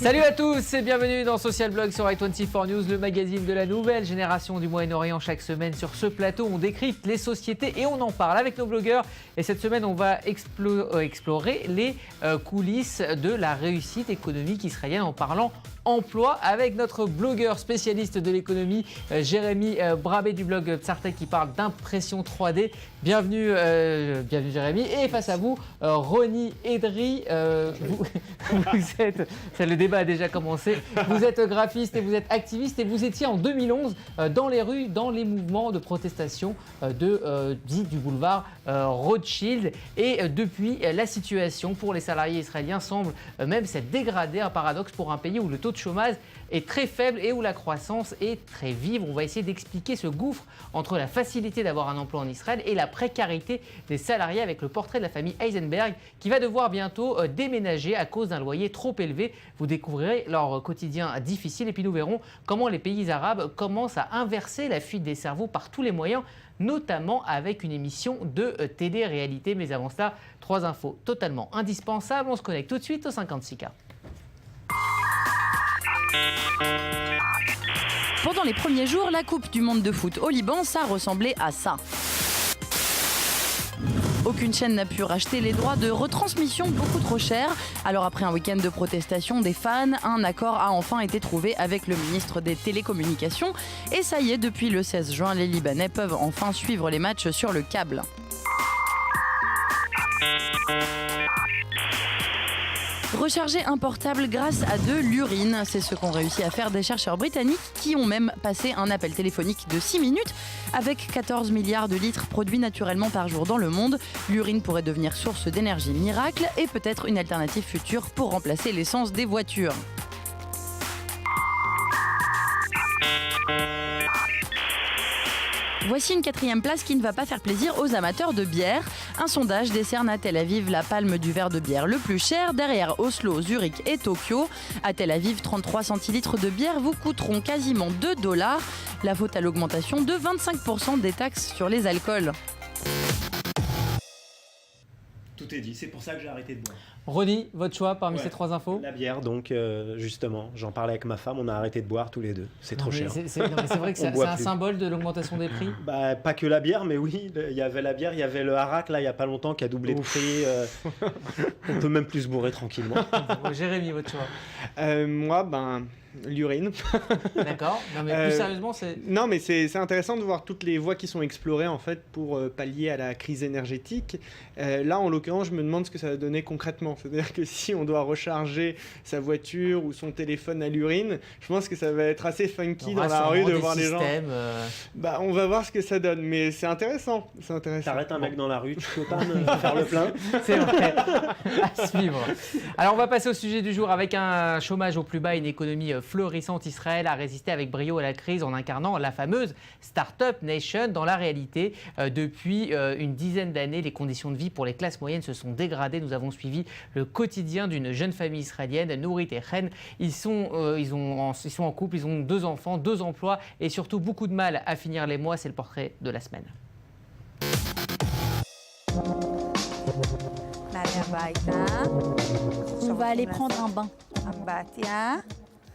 Salut à tous et bienvenue dans Social Blog sur i24 News, le magazine de la nouvelle génération du Moyen-Orient. Chaque semaine sur ce plateau, on décrypte les sociétés et on en parle avec nos blogueurs. Et cette semaine, on va explorer les coulisses de la réussite économique israélienne en parlant emploi avec notre blogueur spécialiste de l'économie, Jérémy Brabé du blog Psartech qui parle d'impression 3D. Bienvenue Jérémy. Et face à vous, Roni Edry. Le débat a déjà commencé. Vous êtes graphiste et vous êtes activiste et vous étiez en 2011 dans les rues, dans les mouvements de protestation du boulevard Rothschild. Et depuis, la situation pour les salariés israéliens semble même s'être dégradée, un paradoxe pour un pays où le taux de chômage est très faible et où la croissance est très vive. On va essayer d'expliquer ce gouffre entre la facilité d'avoir un emploi en Israël et la précarité des salariés avec le portrait de la famille Eisenberg qui va devoir bientôt déménager à cause d'un loyer trop élevé. Vous découvrirez leur quotidien difficile et puis nous verrons comment les pays arabes commencent à inverser la fuite des cerveaux par tous les moyens, notamment avec une émission de télé-réalité. Mais avant cela, 3 infos totalement indispensables. On se connecte tout de suite au 56K. Pendant les premiers jours, la Coupe du monde de foot au Liban, ça ressemblait à ça. Aucune chaîne n'a pu racheter les droits de retransmission beaucoup trop chers. Alors après un week-end de protestation des fans, un accord a enfin été trouvé avec le ministre des Télécommunications. Et ça y est, depuis le 16 juin, les Libanais peuvent enfin suivre les matchs sur le câble. Recharger un portable grâce à de l'urine, c'est ce qu'ont réussi à faire des chercheurs britanniques qui ont même passé un appel téléphonique de 6 minutes. Avec 14 milliards de litres produits naturellement par jour dans le monde, l'urine pourrait devenir source d'énergie miracle et peut-être une alternative future pour remplacer l'essence des voitures. Voici une 4e place qui ne va pas faire plaisir aux amateurs de bière. Un sondage décerne à Tel Aviv la palme du verre de bière le plus cher, derrière Oslo, Zurich et Tokyo. À Tel Aviv, 33 centilitres de bière vous coûteront quasiment $2. La faute à l'augmentation de 25% des taxes sur les alcools. Tout est dit, c'est pour ça que j'ai arrêté de boire. Roni, votre choix parmi ces 3 infos? La bière, donc justement, j'en parlais avec ma femme, on a arrêté de boire tous les deux. C'est trop cher. C'est vrai que c'est un symbole de l'augmentation des prix. Bah, pas que la bière, mais oui, il y avait la bière, il y avait le harak, là, il n'y a pas longtemps, qui a doublé de prix. On peut même plus se bourrer tranquillement. Jérémy, votre choix? Moi, l'urine. D'accord. Non, mais plus sérieusement, c'est... Non, mais c'est intéressant de voir toutes les voies qui sont explorées, en fait, pour pallier à la crise énergétique. Là, en l'occurrence, je me demande ce que ça va donner concrètement. C'est-à-dire que si on doit recharger sa voiture ou son téléphone à l'urine, je pense que ça va être assez funky dans la rue de voir les gens. On va voir ce que ça donne, mais c'est intéressant. T'arrêtes un mec dans la rue, tu peux pas me faire le plein. C'est vrai. À suivre. Alors, on va passer au sujet du jour. Avec un chômage au plus bas et une économie florissante, Israël a résisté avec brio à la crise en incarnant la fameuse Startup Nation. Dans la réalité, depuis une dizaine d'années, les conditions de vie pour les classes moyennes se sont dégradées. Nous avons suivi le quotidien d'une jeune famille israélienne, Nourit et Chen. Ils sont en couple, ils ont 2 enfants, 2 emplois et surtout beaucoup de mal à finir les mois. C'est le portrait de la semaine. On va aller prendre un bain.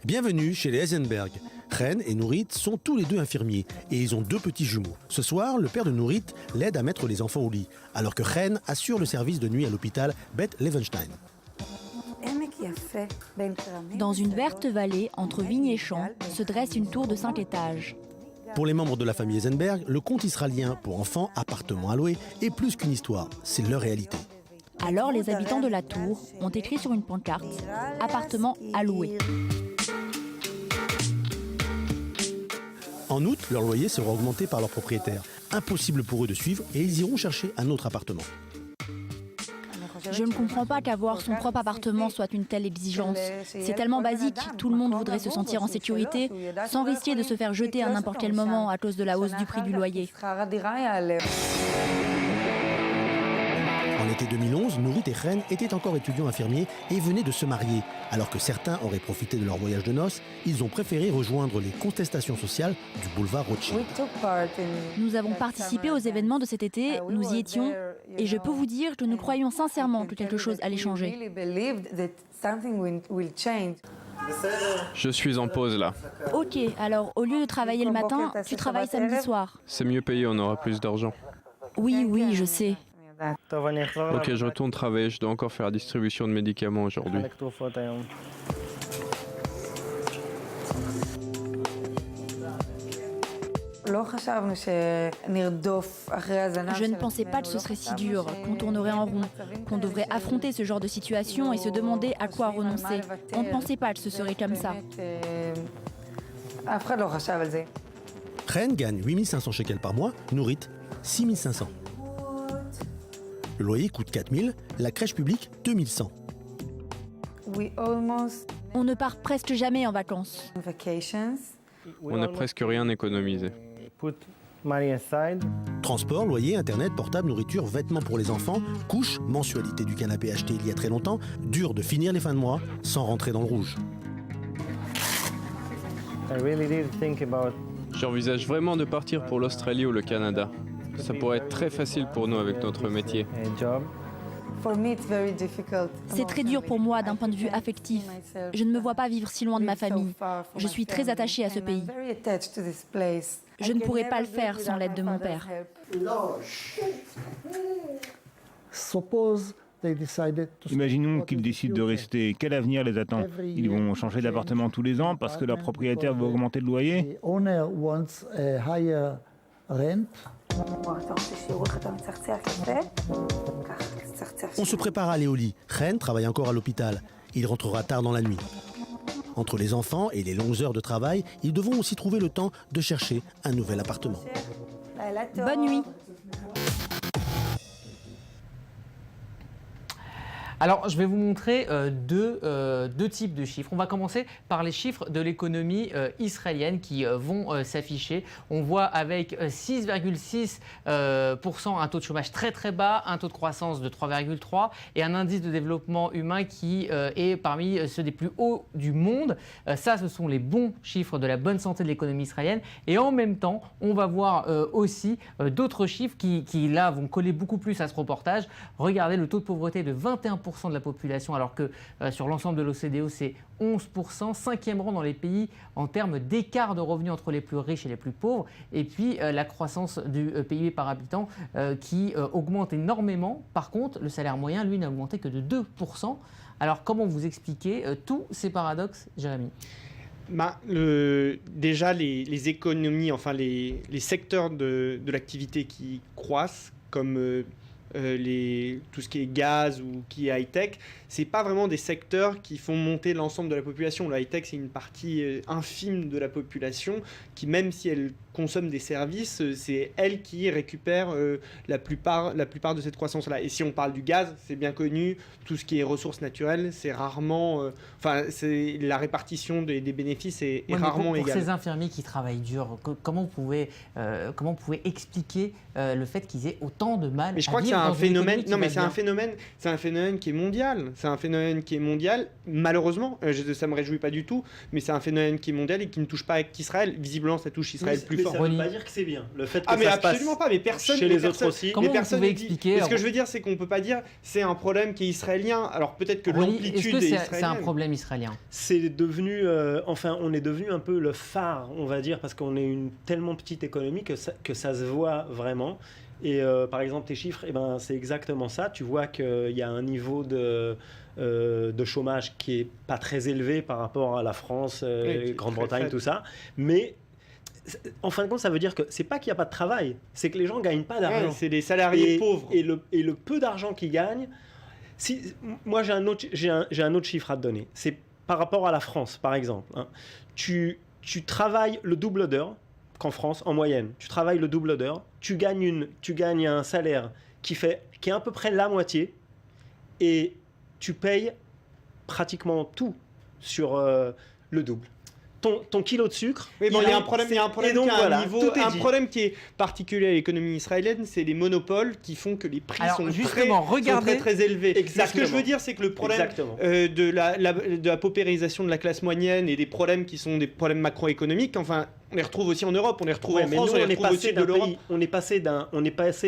Bienvenue chez les Eisenberg. Chen et Nourit sont tous les 2 infirmiers et ils ont 2 petits jumeaux. Ce soir, le père de Nourit l'aide à mettre les enfants au lit, alors que Chen assure le service de nuit à l'hôpital Beth Levenstein. Dans une verte vallée, entre vignes et champs, se dresse une tour de 5 étages. Pour les membres de la famille Eisenberg, le conte israélien pour enfants, appartement à louer, est plus qu'une histoire, c'est leur réalité. Alors les habitants de la tour ont écrit sur une pancarte « Appartement à louer ». En août, leur loyer sera augmenté par leur propriétaire. Impossible pour eux de suivre et ils iront chercher un autre appartement. Je ne comprends pas qu'avoir son propre appartement soit une telle exigence. C'est tellement basique, tout le monde voudrait se sentir en sécurité, sans risquer de se faire jeter à n'importe quel moment à cause de la hausse du prix du loyer. En été 2011, Nourit et Chen étaient encore étudiants infirmiers et venaient de se marier. Alors que certains auraient profité de leur voyage de noces, ils ont préféré rejoindre les contestations sociales du boulevard Rothschild. Nous avons participé aux événements de cet été, nous y étions, et je peux vous dire que nous croyons sincèrement que quelque chose allait changer. Je suis en pause là. Ok, alors au lieu de travailler le matin, tu travailles samedi soir. C'est mieux payé, on aura plus d'argent. Oui, je sais. Ok, je retourne travailler, je dois encore faire la distribution de médicaments aujourd'hui. Je ne pensais pas que ce serait si dur, qu'on tournerait en rond, qu'on devrait affronter ce genre de situation et se demander à quoi renoncer. On ne pensait pas que ce serait comme ça. Ren gagne 8500 shekels par mois, Nourit 6500. Le loyer coûte 4000, la crèche publique 2100. On ne part presque jamais en vacances. On n'a presque rien économisé. Transport, loyer, internet, portable, nourriture, vêtements pour les enfants, couches, mensualité du canapé acheté il y a très longtemps. Dur de finir les fins de mois sans rentrer dans le rouge. J'envisage vraiment de partir pour l'Australie ou le Canada. Ça pourrait être très facile pour nous avec notre métier. C'est très dur pour moi d'un point de vue affectif. Je ne me vois pas vivre si loin de ma famille. Je suis très attachée à ce pays. Je ne pourrais pas le faire sans l'aide de mon père. Imaginons qu'ils décident de rester. Quel avenir les attend? Ils vont changer d'appartement tous les ans parce que leur propriétaire veut augmenter le loyer? On se prépare à aller au lit. Ren travaille encore à l'hôpital. Il rentrera tard dans la nuit. Entre les enfants et les longues heures de travail, ils devront aussi trouver le temps de chercher un nouvel appartement. Bonne nuit. Alors, je vais vous montrer deux types de chiffres. On va commencer par les chiffres de l'économie israélienne qui vont s'afficher. On voit avec 6,6% un taux de chômage très très bas, un taux de croissance de 3,3 et un indice de développement humain qui est parmi ceux des plus hauts du monde. Ça, ce sont les bons chiffres de la bonne santé de l'économie israélienne. Et en même temps, on va voir aussi d'autres chiffres qui là, vont coller beaucoup plus à ce reportage. Regardez le taux de pauvreté de 21% de la population, alors que sur l'ensemble de l'OCDE, c'est 11%, 5e rang dans les pays en termes d'écart de revenus entre les plus riches et les plus pauvres. Et puis la croissance du PIB par habitant qui augmente énormément. Par contre, le salaire moyen, lui, n'a augmenté que de 2%. Alors, comment vous expliquez tous ces paradoxes, Jérémy ? Déjà, les économies, enfin les secteurs de l'activité qui croissent, comme tout ce qui est gaz ou qui est high-tech, c'est pas vraiment des secteurs qui font monter l'ensemble de la population. Le high-tech, c'est une partie infime de la population qui, même si elle consomme des services, c'est elle qui récupère la plupart de cette croissance-là. Et si on parle du gaz, c'est bien connu, tout ce qui est ressources naturelles, c'est rarement... la répartition des bénéfices est rarement égale. Pour ces infirmiers qui travaillent dur, comment vous pouvez expliquer le fait qu'ils aient autant de mal à vivre? Mais je crois que c'est un phénomène... Non, mais c'est un phénomène qui est mondial. C'est un phénomène qui est mondial. Malheureusement, ça me réjouit pas du tout, mais c'est un phénomène qui est mondial et qui ne touche pas qu'Israël. Visiblement, ça touche Israël plus fort. Ça ne veut pas dire que c'est bien. Le fait que mais ça absolument se passe pas. Mais personne, chez les autres aussi. Comment vous pouvez expliquer? Ce que je veux dire, c'est qu'on peut pas dire c'est un problème qui est israélien. Alors peut-être que l'amplitude est israélienne. C'est un problème israélien? C'est devenu, on est devenu un peu le phare, on va dire, parce qu'on est une tellement petite économie que ça se voit vraiment. Et par exemple, tes chiffres, c'est exactement ça. Tu vois qu'il y a un niveau de chômage qui est pas très élevé par rapport à la France, Grande-Bretagne, tout ça. Mais en fin de compte, ça veut dire que c'est pas qu'il n'y a pas de travail, c'est que les gens gagnent pas d'argent. C'est des salariés pauvres. Et le peu d'argent qu'ils gagnent. Moi, j'ai un autre chiffre à te donner. C'est par rapport à la France, par exemple. Hein. Tu travailles le double d'heures qu'en France, en moyenne. Tu travailles le double d'heures, tu gagnes un salaire qui est à peu près la moitié, et tu payes pratiquement tout sur le double. Ton kilo de sucre. Oui, il y a un problème, un problème qui est particulier à l'économie israélienne, c'est les monopoles qui font que les prix sont très très élevés. Exactement. Ce que je veux dire, c'est que le problème de la paupérisation de la classe moyenne et des problèmes qui sont des problèmes macroéconomiques, On les retrouve aussi en Europe, on les retrouve en mais France, nous, on les retrouve aussi de l'Europe. on est passé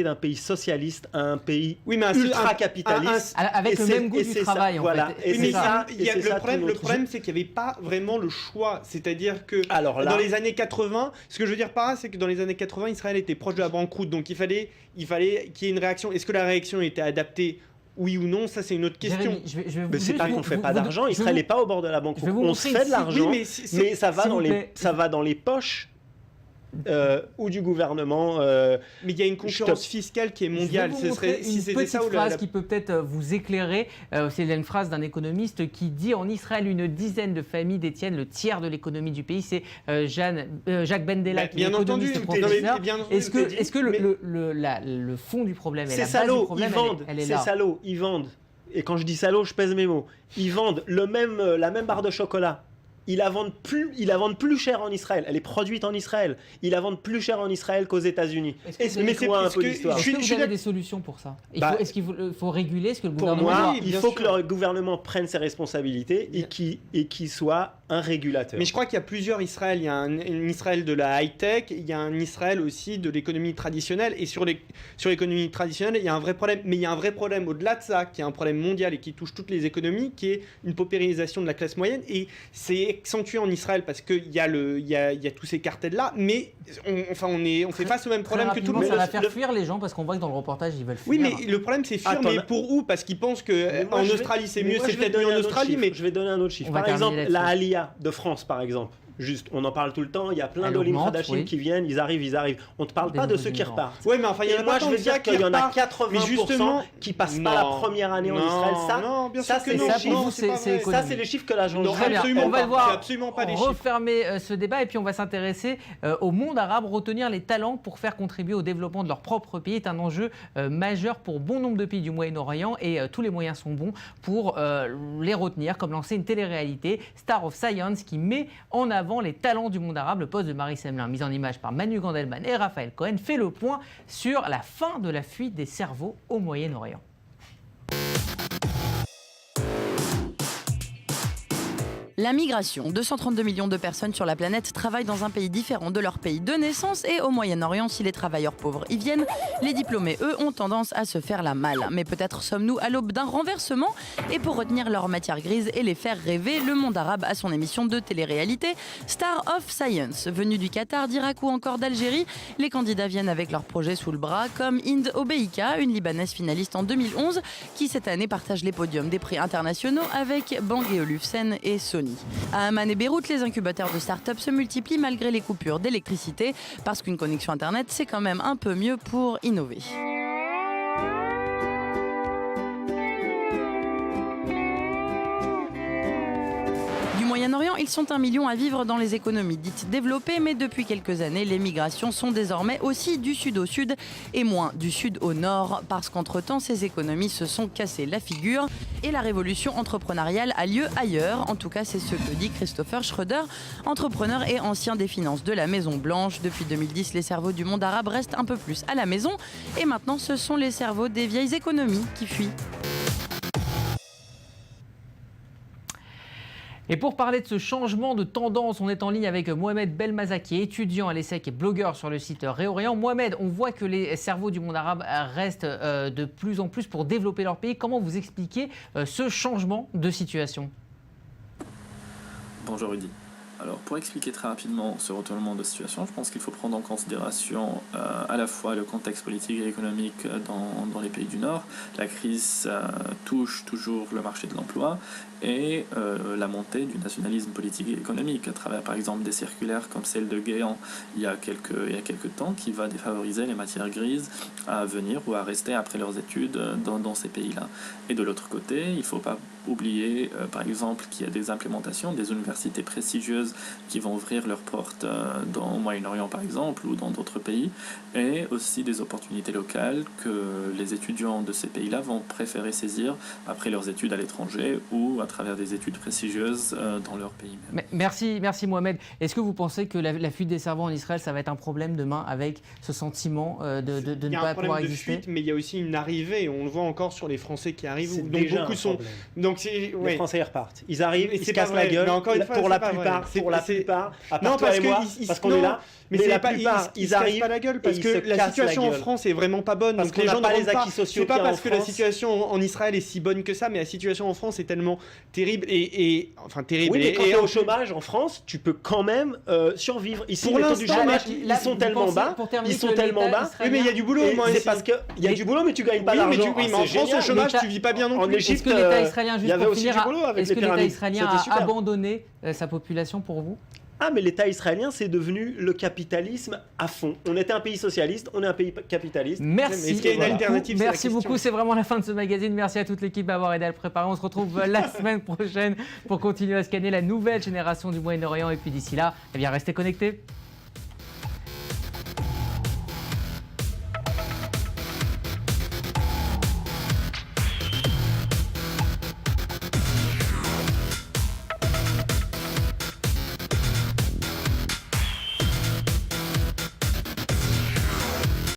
d'un pays socialiste à un pays Oui, mais ultra-capitaliste. Avec le même goût du travail, en fait. Et mais c'est ça. le problème, c'est qu'il n'y avait pas vraiment le choix. C'est-à-dire que dans les années 80, ce que je veux dire par là, c'est que dans les années 80, Israël était proche de la banqueroute. Donc il fallait qu'il y ait une réaction. Est-ce que la réaction était adaptée ? Oui ou non, ça c'est une autre question. Jérémy, Mais c'est pas qu'on fait pas d'argent, Israël n'est pas au bord de la banqueroute. On se fait de l'argent, mais ça va dans les poches ou du gouvernement. Mais il y a une concurrence fiscale qui est mondiale. Je vais vous montrer une petite phrase qui peut peut-être vous éclairer. C'est une phrase d'un économiste qui dit: en Israël, une dizaine de familles détiennent le tiers de l'économie du pays. C'est Jacques Bendela, qui est économiste et professeur. Est-ce que le fond du problème et la base du problème, elle est là? C'est salaud, ils vendent. Et quand je dis salaud, je pèse mes mots. Ils vendent la même barre de chocolat. Ils la vendent plus cher en Israël. Elle est produite en Israël. Ils la vendent plus cher en Israël qu'aux États-Unis. Explique-moi un peu l'histoire. Est-ce que vous avez des solutions pour ça? Est-ce qu'il faut réguler? Est-ce que le gouvernement Pour moi, il faut que le gouvernement prenne ses responsabilités et qu'il soit un régulateur. Mais je crois qu'il y a plusieurs Israël. Il y a un Israël de la high-tech, il y a un Israël aussi de l'économie traditionnelle. Et sur l'économie traditionnelle, il y a un vrai problème. Mais il y a un vrai problème au-delà de ça, qui est un problème mondial et qui touche toutes les économies, qui est une paupérisation de la classe moyenne. Et c'est accentué en Israël parce qu'il y a tous ces cartels-là, mais on fait face au même problème que tout le monde. Ça va faire fuir les gens parce qu'on voit que dans le reportage, ils veulent fuir. Oui, mais le problème, c'est fuir, mais pour où? Parce qu'ils pensent qu'en Australie, c'est mieux, c'est peut-être mieux en Australie, mais... Je vais donner un autre chiffre. Par exemple, la Aliyah de France, par exemple. Juste, on en parle tout le temps, il y a plein d'Olim Kardashian qui viennent, ils arrivent. On ne te parle pas de ceux qui repartent. Oui, mais enfin, il y en a moi, je veux dire qu'il y en a 80% qui passent pas la première année en Israël. Ça, c'est les chiffres que l'agence... On va devoir refermer ce débat et puis on va s'intéresser au monde arabe. Retenir les talents pour faire contribuer au développement de leur propre pays est un enjeu majeur pour bon nombre de pays du Moyen-Orient et tous les moyens sont bons pour les retenir, comme lancer une télé-réalité, Star of Science, qui met en avant les talents du monde arabe. Le poste de Marie Semelin, mis en image par Manu Gandelman et Raphaël Cohen, fait le point sur la fin de la fuite des cerveaux au Moyen-Orient. La migration. 232 millions de personnes sur la planète travaillent dans un pays différent de leur pays de naissance et au Moyen-Orient, si les travailleurs pauvres y viennent, les diplômés, eux, ont tendance à se faire la malle. Mais peut-être sommes-nous à l'aube d'un renversement et pour retenir leur matière grise et les faire rêver, le monde arabe a son émission de télé-réalité Star of Science. Venus du Qatar, d'Irak ou encore d'Algérie, les candidats viennent avec leurs projets sous le bras, comme Inde Obeika, une Libanaise finaliste en 2011, qui cette année partage les podiums des prix internationaux avec Bang & Olufsen et Sony. À Amman et Beyrouth, les incubateurs de start-up se multiplient malgré les coupures d'électricité, parce qu'une connexion Internet, c'est quand même un peu mieux pour innover. Moyen-Orient, ils sont 1 million à vivre dans les économies dites développées, mais depuis quelques années, les migrations sont désormais aussi du sud au sud et moins du sud au nord, parce qu'entre-temps, ces économies se sont cassées la figure et la révolution entrepreneuriale a lieu ailleurs. En tout cas, c'est ce que dit Christopher Schroeder, entrepreneur et ancien des finances de la Maison-Blanche. Depuis 2010, les cerveaux du monde arabe restent un peu plus à la maison et maintenant, ce sont les cerveaux des vieilles économies qui fuient. Et pour parler de ce changement de tendance, on est en ligne avec Mohamed Belmazaki, étudiant à l'ESSEC et blogueur sur le site Réorient. Mohamed, on voit que les cerveaux du monde arabe restent de plus en plus pour développer leur pays. Comment vous expliquez ce changement de situation? Bonjour Rudy. Alors pour expliquer très rapidement ce retournement de situation, je pense qu'il faut prendre en considération à la fois le contexte politique et économique dans les pays du Nord. La crise touche toujours le marché de l'emploi et la montée du nationalisme politique et économique à travers par exemple des circulaires comme celle de Guéant il y a quelques temps qui va défavoriser les matières grises à venir ou à rester après leurs études dans ces pays-là. Et de l'autre côté, il ne faut pas oublier par exemple qu'il y a des implémentations, des universités prestigieuses qui vont ouvrir leurs portes au Moyen-Orient par exemple ou dans d'autres pays, et aussi des opportunités locales que les étudiants de ces pays-là vont préférer saisir après leurs études à l'étranger ou à travers des études prestigieuses dans leur pays même. Merci Mohamed. Est-ce que vous pensez que la fuite des cerveaux en Israël, ça va être un problème demain avec ce sentiment de ne pas pouvoir exister? Il y a un problème de fuite, mais il y a aussi une arrivée. On le voit encore sur les Français qui arrivent, Donc, les Français ils repartent. Ils arrivent, Et ils c'est se cassent pas la vrai. gueule. Mais encore une fois, pour c'est la pas plupart, vrai. pour la C'est- plupart, à part Non, toi parce et que moi, ils- parce qu'on non, est là. Mais la c'est pas, plupart, ils se cassent arrivent pas la gueule et parce ils que se la cassent situation la en gueule. France est vraiment pas bonne. Parce Donc qu'on les n'a gens pas ne les rentrent pas. acquis sociaux C'est pas qu'il y a parce en que la France. situation en Israël est si bonne que ça, mais la situation en France est tellement terrible et enfin terrible. Oui, mais quand et tu es en au chômage en France, tu peux quand même survivre. Ici, Pour les taux du l'instant, chômage, là, ils sont vous tellement pensez, bas. pour terminer, Ils sont que tellement l'État bas. Oui, mais il y a du boulot au moins C'est ici. parce qu'il y a du boulot, mais tu gagnes pas Oui, mais d'argent. oui, mais en France, au chômage, tu vis pas bien non En plus. Égypte, Est-ce que l'État israélien, il y juste avait pour aussi finir, du boulot avec est-ce les que l'État pyramides. israélien C'était a super. abandonné sa population pour vous? Ah, mais l'État israélien, c'est devenu le capitalisme à fond. On était un pays socialiste, on est un pays capitaliste. Merci. Mais est-ce qu'il y a une beaucoup. alternative, c'est la Merci question. beaucoup, c'est vraiment la fin de ce magazine. Merci à toute l'équipe d'avoir aidé à le préparer. On se retrouve la semaine prochaine pour continuer à scanner la nouvelle génération du Moyen-Orient. Et puis d'ici là, eh bien, restez connectés.